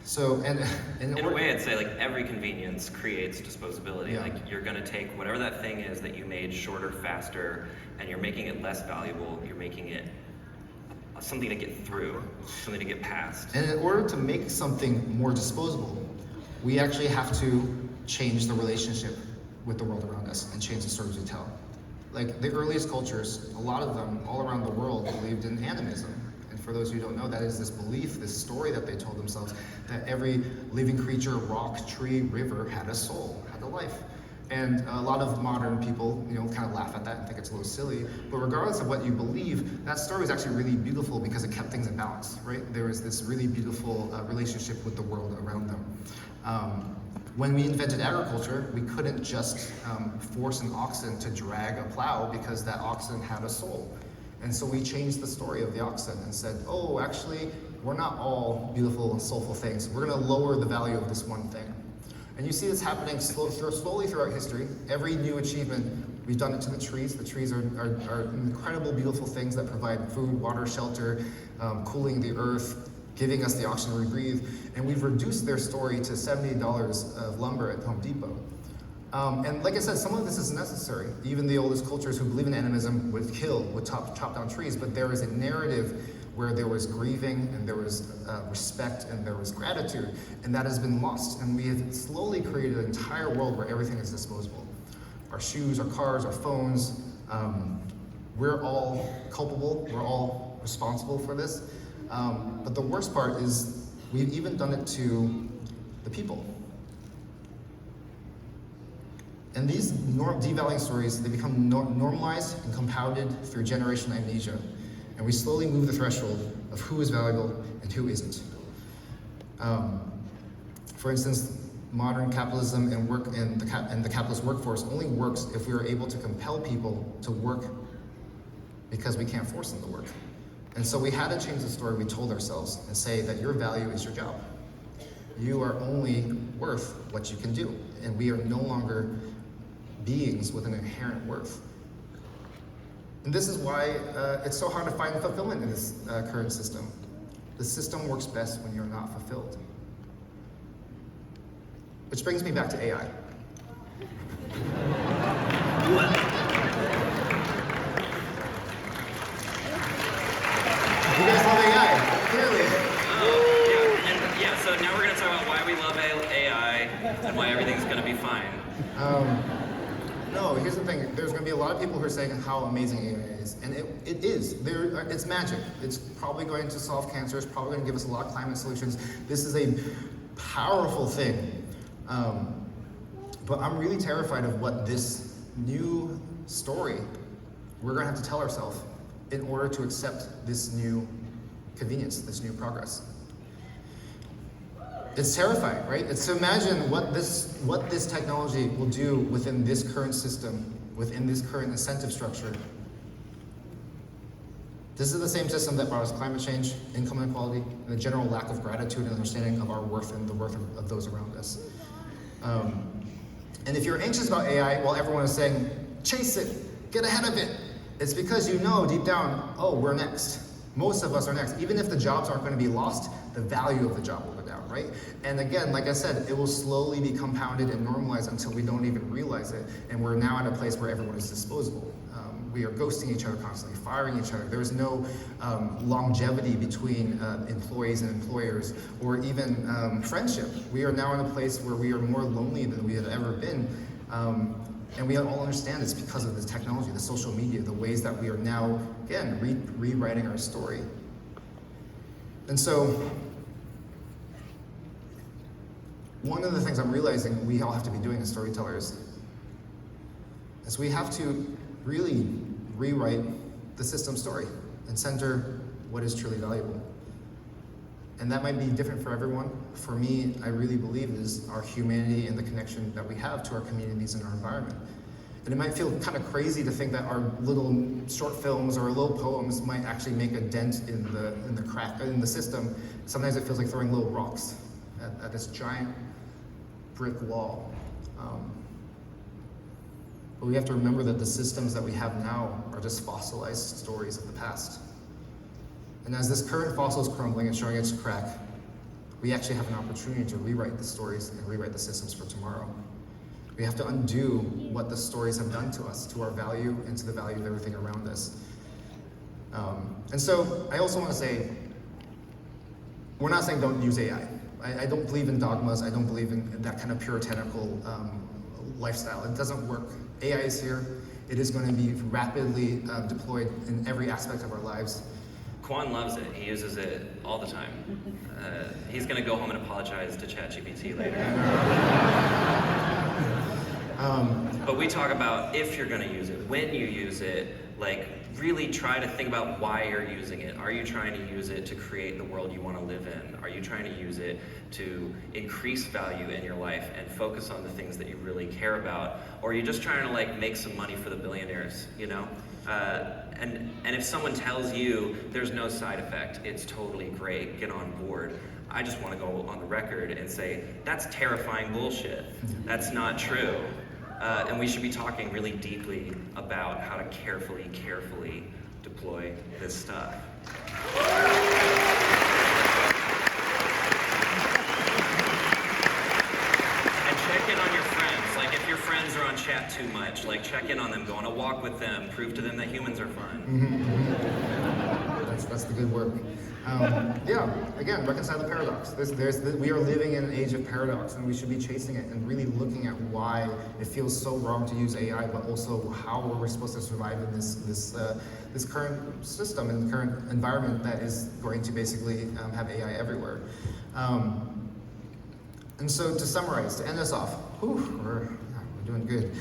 So, and in a way, I'd say like every convenience creates disposability. Yeah. Like you're going to take whatever that thing is that you made shorter, faster, and you're making it less valuable. You're making it something to get through, something to get past. And in order to make something more disposable, we actually have to change the relationship with the world around us and change the stories we tell. Like the earliest cultures, a lot of them all around the world believed in animism. And for those who don't know, that is this belief, this story that they told themselves, that every living creature, rock, tree, river had a soul, had a life. And a lot of modern people, kind of laugh at that and think it's a little silly. But regardless of what you believe, that story was actually really beautiful because it kept things in balance, right? There was this really beautiful relationship with the world around them. When we invented agriculture, we couldn't just force an oxen to drag a plow because that oxen had a soul. And so we changed the story of the oxen and said, oh, actually, we're not all beautiful and soulful things. We're going to lower the value of this one thing. And you see this happening slowly throughout history. Every new achievement, we've done it to the trees. The trees are incredible, beautiful things that provide food, water, shelter, cooling the earth, giving us the oxygen we breathe. And we've reduced their story to $70 of lumber at Home Depot. And like I said, some of this is necessary. Even the oldest cultures who believe in animism would chop down trees, but there is a narrative where there was grieving and there was respect and there was gratitude, and that has been lost. And we have slowly created an entire world where everything is disposable. Our shoes, our cars, our phones, we're all culpable, we're all responsible for this. But the worst part is we've even done it to the people. And these devaluing stories, they become normalized and compounded through generational amnesia. And we slowly move the threshold of who is valuable and who isn't. For instance, modern capitalism and the capitalist workforce only works if we are able to compel people to work because we can't force them to work. And so we had to change the story we told ourselves and say that your value is your job. You are only worth what you can do. And we are no longer beings with an inherent worth. And this is why it's so hard to find fulfillment in this current system. The system works best when you're not fulfilled. Which brings me back to AI. You guys love AI, clearly. So now we're going to talk about why we love AI and why everything's going to be fine. No, here's the thing. There's going to be a lot of people who are saying how amazing AI is. And it is. It's magic. It's probably going to solve cancer. It's probably going to give us a lot of climate solutions. This is a powerful thing. But I'm really terrified of what this new story we're going to have to tell ourselves in order to accept this new convenience, this new progress. It's terrifying, right? It's to imagine what this technology will do within this current system, within this current incentive structure. This is the same system that brought us climate change, income inequality, and the general lack of gratitude and understanding of our worth and the worth of those around us. And if you're anxious about AI while everyone is saying, chase it, get ahead of it, it's because you know deep down, oh, we're next. Most of us are next. Even if the jobs aren't going to be lost, the value of the job will go down, right? And again, like I said, it will slowly be compounded and normalized until we don't even realize it. And we're now at a place where everyone is disposable. We are ghosting each other constantly, firing each other. There's no longevity between employees and employers, or even friendship. We are now in a place where we are more lonely than we have ever been. And we all understand it's because of the technology, the social media, the ways that we are now, again, rewriting our story. And so, one of the things I'm realizing we all have to be doing as storytellers is we have to really rewrite the system story and center what is truly valuable. And that might be different for everyone. For me, I really believe it is our humanity and the connection that we have to our communities and our environment. And it might feel kind of crazy to think that our little short films or little poems might actually make a dent in the crack in the system. Sometimes it feels like throwing little rocks at this giant brick wall. But we have to remember that the systems that we have now are just fossilized stories of the past. And as this current fossil is crumbling and showing its crack, we actually have an opportunity to rewrite the stories and rewrite the systems for tomorrow. We have to undo what the stories have done to us, to our value, and to the value of everything around us. And so I also want to say, we're not saying don't use AI. I don't believe in dogmas. I don't believe in that kind of puritanical lifestyle. It doesn't work. AI is here. It is going to be rapidly deployed in every aspect of our lives. Kwan loves it. He uses it all the time. He's going to go home and apologize to ChatGPT later. But we talk about if you're going to use it, when you use it, like really try to think about why you're using it. Are you trying to use it to create the world you want to live in? Are you trying to use it to increase value in your life and focus on the things that you really care about? Or are you just trying to like make some money for the billionaires, you know? And if someone tells you there's no side effect, it's totally great, get on board. I just want to go on the record and say, that's terrifying bullshit. That's not true. And we should be talking really deeply about how to carefully deploy this stuff. And check in on your friends. Like if your friends are on chat too much, like check in on them, go on a walk with them, prove to them that humans are fun. That's the good work. Yeah, again, reconcile the paradox. We are living in an age of paradox, and we should be chasing it and really looking at why it feels so wrong to use AI, but also how we're supposed to survive in this current system and the current environment that is going to basically have AI everywhere. And so to summarize, to end us off, we're doing good.